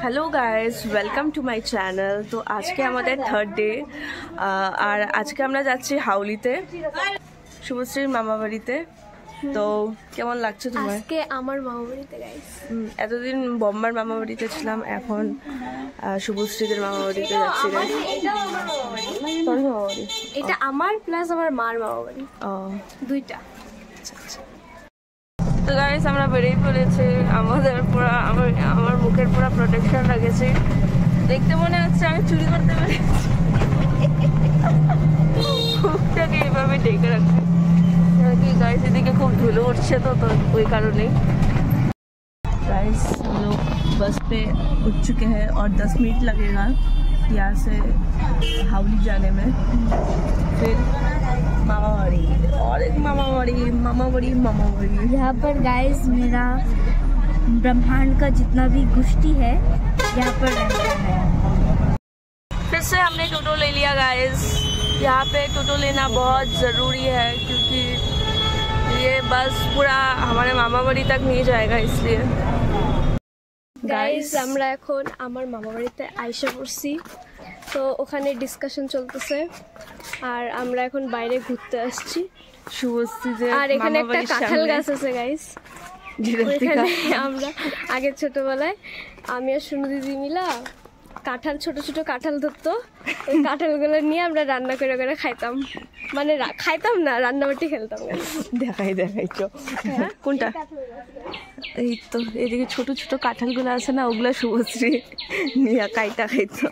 Hello guys welcome to my channel. तो आज के हमारे थर्ड डे और आज के আমরা যাচ্ছি হাউলিতে শুভশ্রীর মামা বাড়িতে। তো কেমন লাগছে তোমার? আজকে আমার মামা বাড়িতে গাইস। এতদিন বম্বার মামা বাড়িতে ছিলাম, এখন শুভশ্রীদের মামা বাড়িতে যাচ্ছি গাইস। তোর মামা বাড়ি? এটা আমার প্লাস আমার মার মামা বাড়ি, দুইটা। তো গাইস আমরা বেরিয়ে পড়েছি, আমাদের পুরো আমার মুখের পুরো প্রোটেকশন লাগেছে, দেখতে মনে হচ্ছে আমি চুরি করতে পেরেছি। মুখটাকে এইভাবে ঢেকে রাখছি কি গাইস, এদিকে খুব ধুলো উঠছে তো ওই কারণেই। गाइस हम लोग बस पे उठ चुके हैं और 10 मिनट लगेगा यहाँ से हावली जाने में। फिर मामा बाड़ी और एक मामा बाड़ी। यहाँ पर गाइस मेरा ब्रह्मांड का जितना भी गुष्टी है यहाँ पर रहता है। फिर से हमने टोटो ले लिया गाइस। यहाँ पे टोटो लेना बहुत ज़रूरी है क्योंकि ये बस पूरा हमारे मामा बाड़ी तक नहीं जाएगा, इसलिए গাইস আমরা এখন আমার মামা বাড়িতে আইসা পড়ছি। তো ওখানে ডিসকাশন চলতেছে আর আমরা এখন বাইরে ঘুরতে আসছি। আর এখানে একটা কাঁঠাল গাছ আছে গাইস, ওইখানে আমরা আগে ছোটবেলায় আমি আর সোনু দিদি মিলা কাঁঠাল ছোট ছোট কাঁঠাল ধরতো, ওই কাঁঠালগুলো নিয়ে আমরা রান্না করে করে খাইতাম। মানে খাইতাম না, রান্নাবাটি খেলতাম। দেখাইছো কোনটা? এই তো এদিকে ছোট ছোট কাঁঠালগুলো আছে না, ওগুলা শুভশ্রী নিয়ে কাইটা খাইতো।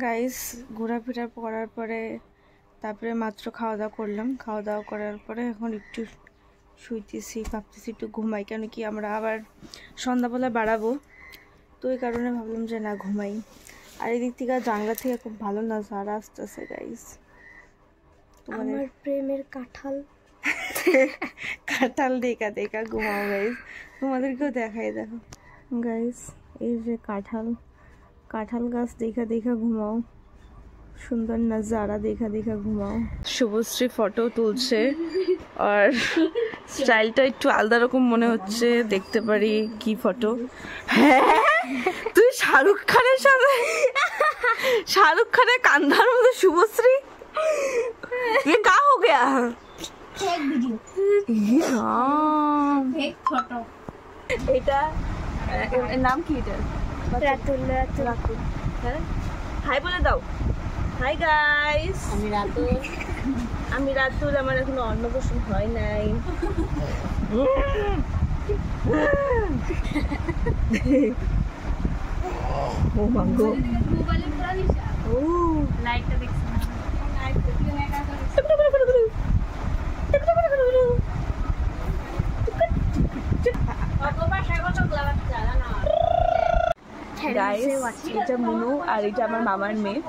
গাইস ঘোরাফেরা করার পরে তারপরে মাত্র খাওয়া দাওয়া করলাম। খাওয়া দাওয়া করার পরে এখন একটু শুইতেছি, ভাবতেছি একটু ঘুমাই, কেন কি আমরা আবার সন্ধ্যাবেলা বাড়াবো, তো এই কারণে ভাবলাম যে না ঘুমাই। আর এদিক থেকে জানলা থেকে খুব ভালো নাজারা আসতেছে গাইস। আমার প্রেমের কাঁঠাল দেখা ঘুমাও গাইস, তোমাদেরকেও দেখাই। দেখো গাইস এই যে কাঁঠাল গাছ দেখা ঘুমাও, সুন্দর নজারা দেখা ঘুমাও। শুভশ্রী ফটো তুলছে আর স্টাইলটা একটু আলাদা রকম মনে হচ্ছে, দেখতে পারি কি ফটো। হ্যাঁ তুই শাহরুখ খানের কান্ধার মতো শুভশ্রী, ये क्या हो गया? Fake video, fake photo. এটা নাম কি? এটা রাতুল। হ্যাঁ হাই বলে দাও। হাই গাইস, আমি রাতুল। আমার এখনো অন্নপ্রাশন হয় নাই। ও মাগো, মোবাইলে পুরা নিশা। ও লাইটটা দেখছ না? লাইট দেখলে না কাজ করে। এটা মুনু আর এটা আমার মামার মেয়ে।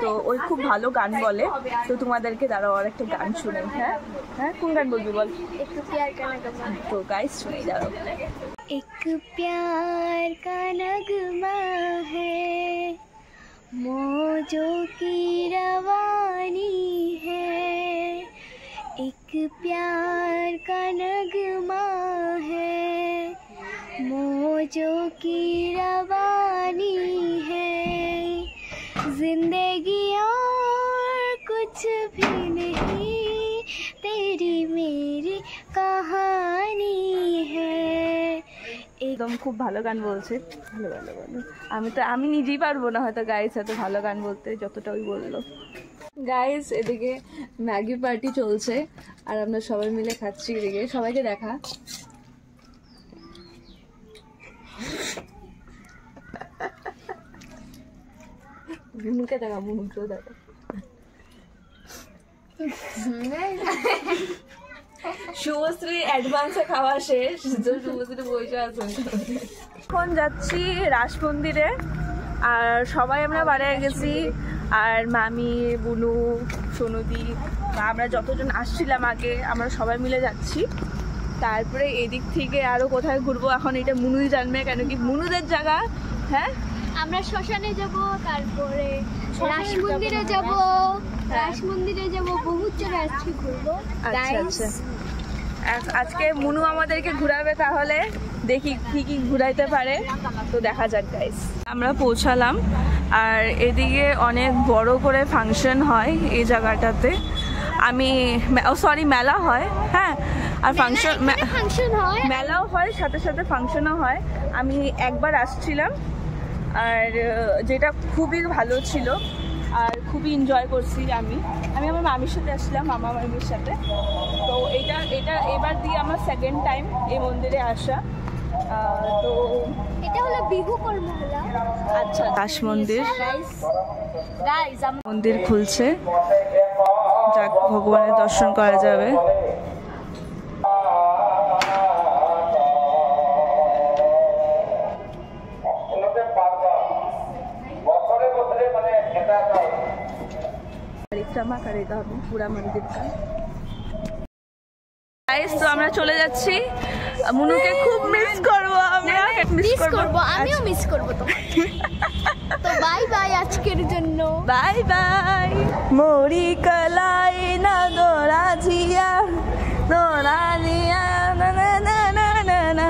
তো ওই খুব ভালো গান বলে, তো তোমাদেরকে দাঁড়াও আর একটা গান শুনে। হ্যাঁ হ্যাঁ কোন গান বলবি বল? একটু প্যার का नगमा। তো গাইস শুনে দাঁড়াও। एक प्यार का नगमा है, मौजों की रवानी है। एक प्यार का नगमा है, मौजों की रवानी है। जिंदगी और कुछ भी नहीं, तेरी मेरी कहानी है। একদম খুব ভালো গান বলছে। ভালো আমি নিজেই পারবো না হয়তো গাইস এত ভালো গান বলতে যতটা ওই বললো। গাইস এদিকে ম্যাগি পার্টি চলছে আর আমরা সবাই মিলে খাচ্ছি। এদিকে সবাইকে দেখা। মুনুকে দেখা, মুনুকেও দেখা। শুভশ্রী অ্যাডভান্সে খাওয়া শেষ, শুভশ্রী বসে আছে। এখন যাচ্ছি রাস মন্দিরে আর সবাই আমরা বাড়ি গেছি, আর মামি, বুনু, সোনুদি বা আমরা যতজন আসছিলাম আগে আমরা সবাই মিলে যাচ্ছি। তারপরে এদিক থেকে আরো কোথায় ঘুরবো এখন এটা মুনুই জানবে, কেন কি মুনুদের জায়গা। হ্যাঁ আমরা শ্মশানে যাব, তারপরে রাস মন্দিরে যাব, বহুত জায়গায় আজকে ঘুরবো। আচ্ছা আজকে মুনু আমাদেরকে ঘুরাবে, তাহলে দেখি কি কি ঘুরাইতে পারে, তো দেখা যাক গাইস। আমরা পৌঁছালাম আর এদিকে অনেক বড় করে ফাংশন হয় এই জায়গাটাতে। আমি সরি মেলা হয়, হ্যাঁ, আর ফাংশন হয়, মেলাও হয়, সাথে সাথে ফাংশনও হয়। আমি একবার আসছিলাম আর যেটা খুবই ভালো ছিল আর খুবই এনজয় করছি। আমি আমার মামির সাথে আসছিলাম, মামা মামির সাথে। তো এটা এবার দিয়ে আমার সেকেন্ড টাইম এই মন্দিরে আসা। তো এটা হলো বিহু কর্মশালা। আচ্ছা, দাস মন্দির মন্দির খুলছে, যাক ভগবানের দর্শন করা যাবে। পুরা মন্দিরটা। তো আমরা চলে যাচ্ছি, মুনুকে খুব মিস করবো, আমরা মিস করবো, আমিও মিস করবো তোমাকে। তো বাই বাই আজকের জন্য, বাই বাই। মোরি কলাই না দোরা জিয়া না না না না না না,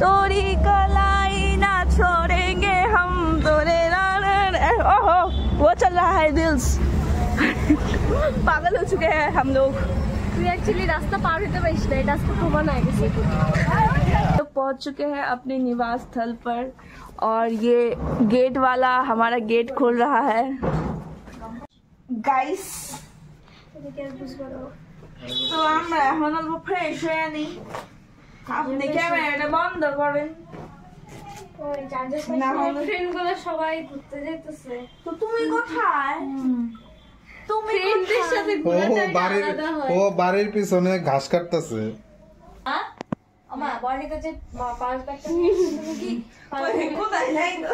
তোরি कलाई ना छोड़ेंगे हम तोरे ना ना। ओहो वो चल रहा है दिल्स, पागल हो चुके हैं हम लोग। তুই एक्चुअली रास्ता पार होते पारिस ना, এটা আজকে প্রমাণ হয়ে গেছে। तो पहुंच चुके हैं अपने निवास स्थल पर और ये गेट वाला हमारा गेट खोल रहा है गाइस। তো আমরা এখন অল্প ফ্রেশ হয়ে নি, আপনি ক্যামেরাটা বন্ধ করেন। ফ্রেন্ডগুলো সবাই ঘুরতে যাইতেছে, তো তুমি কোথায়? তুমি ফ্রেন্ডদের সাথে ঘোরাটা আলাদা হয়। ও বাড়ির পিছনে ঘাস কাটতেছে। আমা বড়িতে যে পাঁচ ব্যাগটা তুমি কি কোথায় যাই তো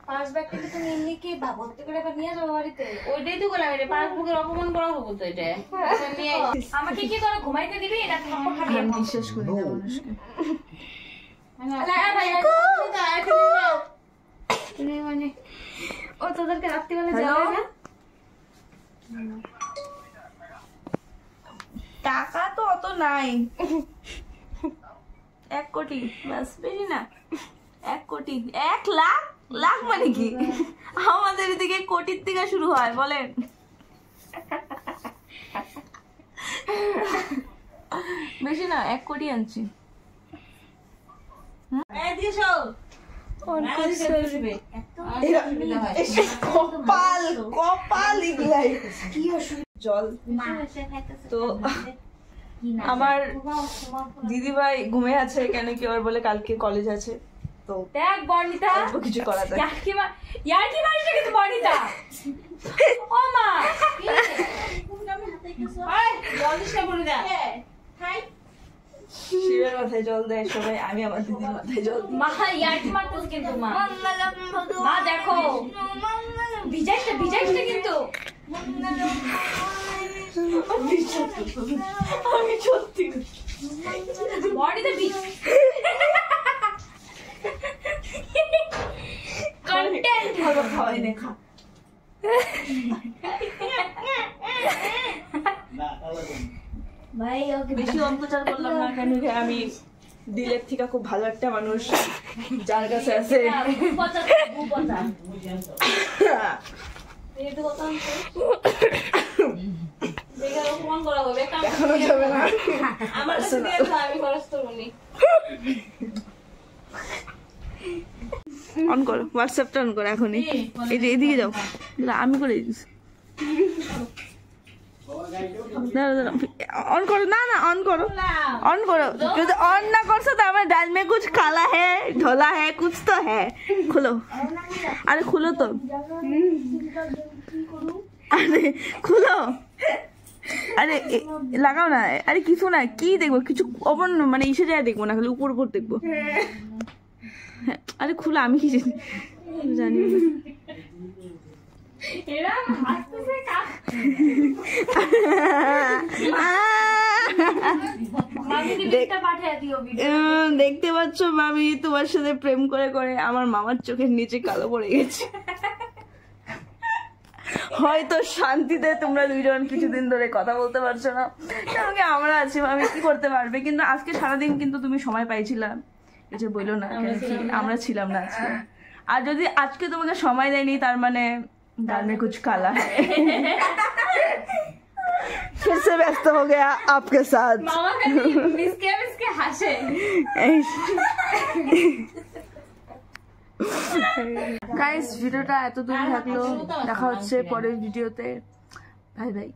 পাঁচ ব্যাগটা তুমি এমনি কি ভর্তি করে নিয়ে যাও বাড়িতে? ওইটাই তো বললাম, এটা পাসবুকের অপমান করা হবে তো। এটা আমাকে কি তোরা ঘুমাইতে দিবি? এটা থাপ্পড় খাবি। আমি বিশ্বাস করি না মানুষকে। মানে ও তোদেরকে রাত্রিবেলা যাবে না? টাকা তো অত নাই, 1 কোটি বাস, বেশি না। 1 কোটি, 1 লাখ, লাখ মানে কি? আমাদের এদিকে কোটির থেকে শুরু হয়, বলেন। বেশি না, 1 কোটি আনছি। কপাল কপাল ইগলাই জল। তো আমার দিদিভাই ঘুমিয়ে আছে, কেন কি ওর বলে কালকে কলেজ আছে। তো দেখ বর্ণিতা, কিছু করা যায়। ইয়ার্কি মারিস কিন্তু বর্ণিতা। ও মা জল দিস না বর্ণিতা। শিবের মাথায় জল দেয় সবাই, আমি আমার দিদির মাথায় জল দিই। মা ইয়ার্কি মারতেছ কিন্তু মা। মা দেখো ভিজাইছে ভিজাইছে কিন্তু। আমি সত্যি বডিতে কন্টেন্ট ভালো খাওয়াই দেখা। ভাই ওকে বেশি অত্যাচার করলাম না, কেন কি আমি দিলের থেকে খুব ভালো একটা মানুষ, যার কাছে আছে দেখানো যাবে না। আমার কাছে দিয়ে দাও, আমি খরচ করব নি। অন করো, হোয়াটসঅ্যাপটা অন করো এখনই। এই যে এদিকে যাও, আমি করে দিচ্ছি। অন করো, না না অন করো, অন করো। যদি অন না করছো তো আমার ডাল में कुछ काला है ढोला है कुछ तो है। খুলো, আরে খুলো তো, আরে খুলো, আরে লাগাও না। আরে কিছু না, কি দেখবো? কিছু অপন মানে ইসে যায় দেখবো না, খালি উপর উপর দেখবো। হ্যাঁ, আরে খুলো, আমি কি জানি না। এরা হাসতেছে কাজ। মামি দিদিটা পাঠিয়ে দিও ভিডিও। দেখতে পাচ্ছ মামি তোমার সাথে প্রেম করে করে আমার মামার চোখের নিচে কালো পড়ে গেছে। হয়তো শান্তিতে তোমরা দুইজন কিছুদিন ধরে কথা বলতে পারছো না, কারণ কি আমরা আছি, আমি কি করতে পারবে। কিন্তু আজকে সারাদিন কিন্তু তুমি সময় পাইছিলাম, এই যে বললো না আমরা ছিলাম না আজকে। আর যদি আজকে তোমাকে সময় দেয়নি তার মানে दाल में कुछ काला है। फिर से व्यस्त हो गया आपके साथ। मामा मिसके हासे। गाइस ভিডিওটা এত দূর থাকলো, দেখা হচ্ছে পরের ভিডিওতে। Bye bye.